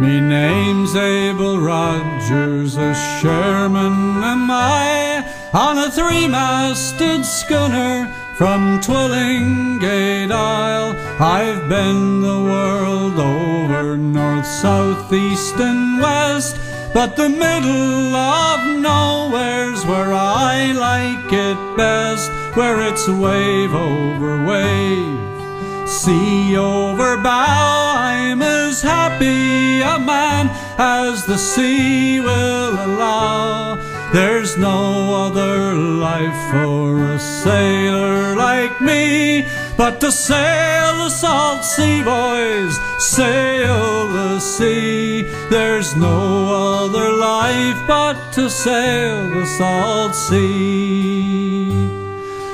Me name's Abel Rogers, a Sherman am I, on a three-masted schooner from Twillingate Isle. I've been the world over, north, south, east and west, but the middle of nowhere's where I like it best, where it's wave over wave, sea over bow. I'm as happy a man as the sea will allow. There's no other life for a sailor like me but to sail the salt sea, boys, sail the sea. There's no other life but to sail the salt sea.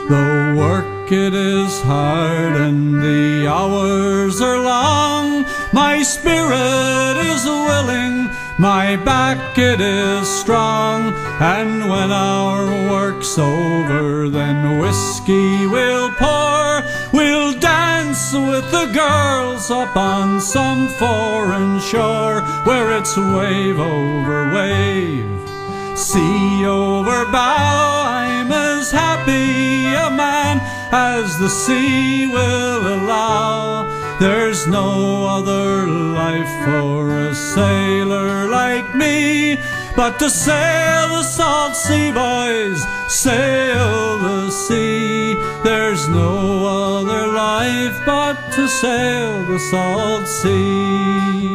The work it is hard and the hours are long. My spirit is willing, my back it is strong. And when our work's over, then whiskey we'll pour. We'll dance with the girls up on some foreign shore, where it's wave over wave, sea over bow. I'm as happy a man as the sea will allow. There's no other life for a sailor like me but to sail the salt sea, boys, sail the sea. There's no other life but to sail the salt sea.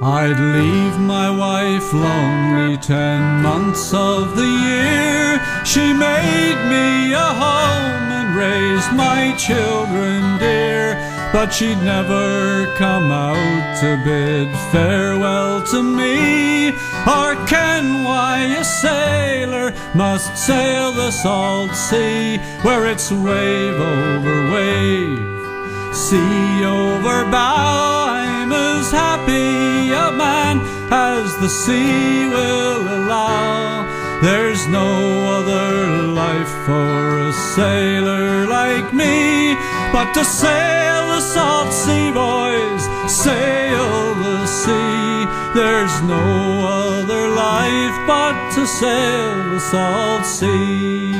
I'd leave my wife lonely 10 months of the year. She made me a home and raised my children dear, but she'd never come out to bid farewell to me, or ken why a sailor must sail the salt sea, where it's wave over wave, sea over bow. I'm as happy a man as the sea will allow. There's no other life for a sailor like me but to sail the salt sea, boys, sail the sea. There's no other life but to sail the salt sea.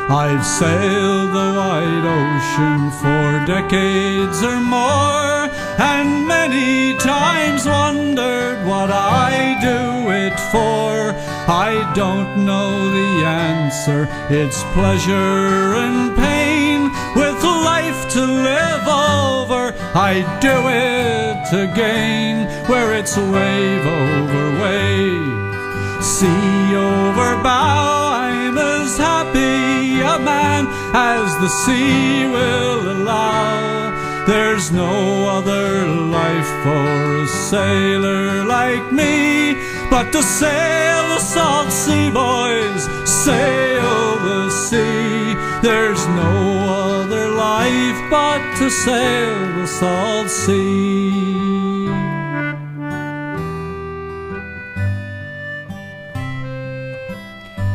I've sailed the wide ocean for decades or more, and many times wondered what I do it for. I don't know the answer, it's pleasure and pain. With life to live over, I do it again, where it's wave over wave, sea over bow. I'm as happy a man as the sea will allow. There's no other life for a sailor like me but to sail the salt sea, boys, sail the sea. There's no other life but to sail the salt sea.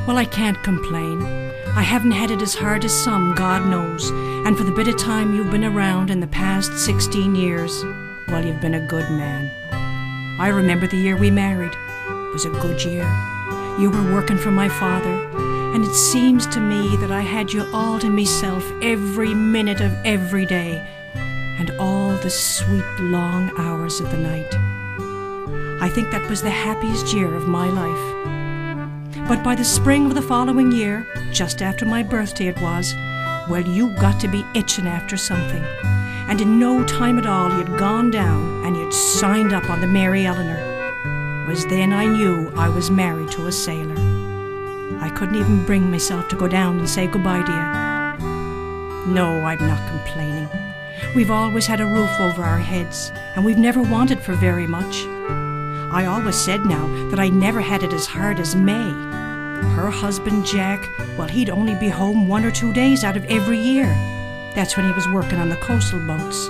Well, I can't complain. I haven't had it as hard as some, God knows. And for the bit of time you've been around in the past 16 years, well, you've been a good man. I remember the year we married. It was a good year. You were working for my father, and it seems to me that I had you all to myself every minute of every day, and all the sweet long hours of the night. I think that was the happiest year of my life. But by the spring of the following year, just after my birthday it was, well, you got to be itching after something. And in no time at all you'd gone down and you'd signed up on the Mary Eleanor. It was then I knew I was married to a sailor. I couldn't even bring myself to go down and say goodbye to you. No, I'm not complaining. We've always had a roof over our heads, and we've never wanted for very much. I always said now that I never had it as hard as May. Her husband, Jack, well, he'd only be home 1 or 2 days out of every year. That's when he was working on the coastal boats.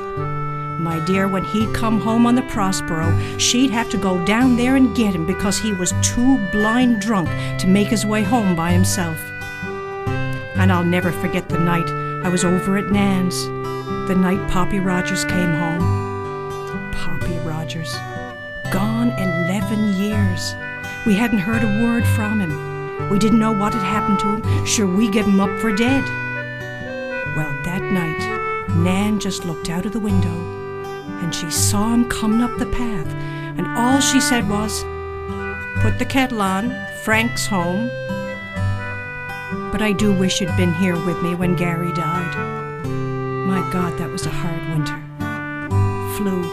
My dear, when he'd come home on the Prospero, she'd have to go down there and get him because he was too blind drunk to make his way home by himself. And I'll never forget the night I was over at Nan's the night Poppy Rogers came home. Poppy Rogers. Gone 11 years. We hadn't heard a word from him. We didn't know what had happened to him. Sure, we gave him up for dead. Well, that night, Nan just looked out of the window and she saw him coming up the path, and all she said was, "Put the kettle on, Frank's home." But I do wish you'd been here with me when Gary died. My God, that was a hard winter. Flu.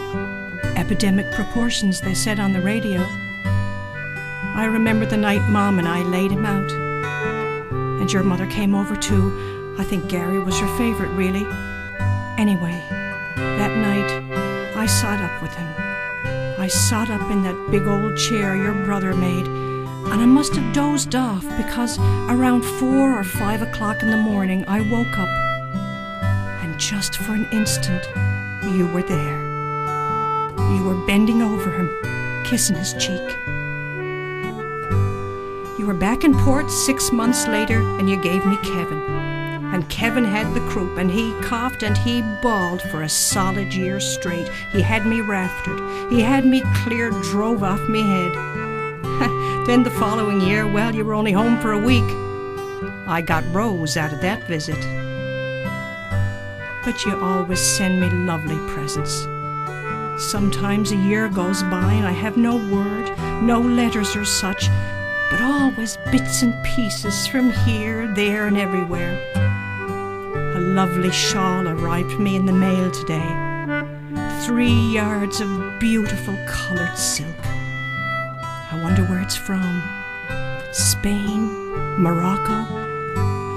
Epidemic proportions, they said on the radio. I remember the night Mom and I laid him out. And your mother came over too. I think Gary was her favorite, really. Anyway, that night, I sat up with him. I sat up in that big old chair your brother made, and I must have dozed off because around 4 or 5 o'clock in the morning, I woke up. And just for an instant, you were there. You were bending over him, kissing his cheek. You were back in port 6 months later, and you gave me Kevin. And Kevin had the croup, and he coughed and he bawled for a solid year straight. He had me raftered. He had me clear drove off me head. Then the following year, well, you were only home for a week. I got Rose out of that visit. But you always send me lovely presents. Sometimes a year goes by and I have no word, no letters or such, but always bits and pieces from here, there, and everywhere. A lovely shawl arrived for me in the mail today. 3 yards of beautiful colored silk. I wonder where it's from. Spain, Morocco,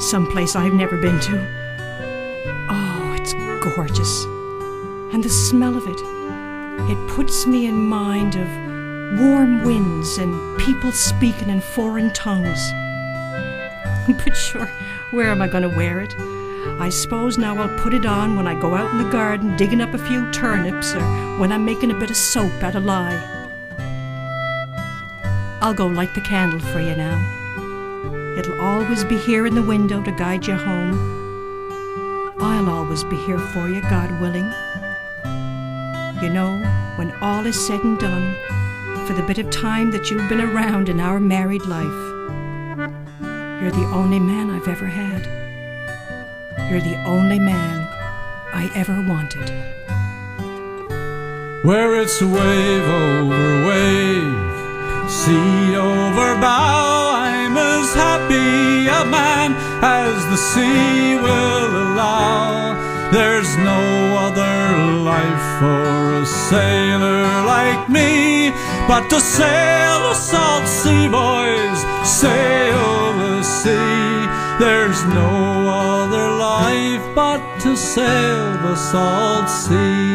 someplace I've never been to. Oh, it's gorgeous. And the smell of it, it puts me in mind of warm winds and people speaking in foreign tongues. But sure, where am I going to wear it? I suppose now I'll put it on when I go out in the garden digging up a few turnips, or when I'm making a bit of soap out of lye. I'll go light the candle for you now. It'll always be here in the window to guide you home. I'll always be here for you, God willing. You know, when all is said and done, for the bit of time that you've been around in our married life, you're the only man I've ever had. You're the only man I ever wanted. Where it's wave over wave, sea over bow, I'm as happy a man as the sea will allow. There's no other life for a sailor like me but to sail the salt sea, boys, sail the sea. There's no other life but to sail the salt sea.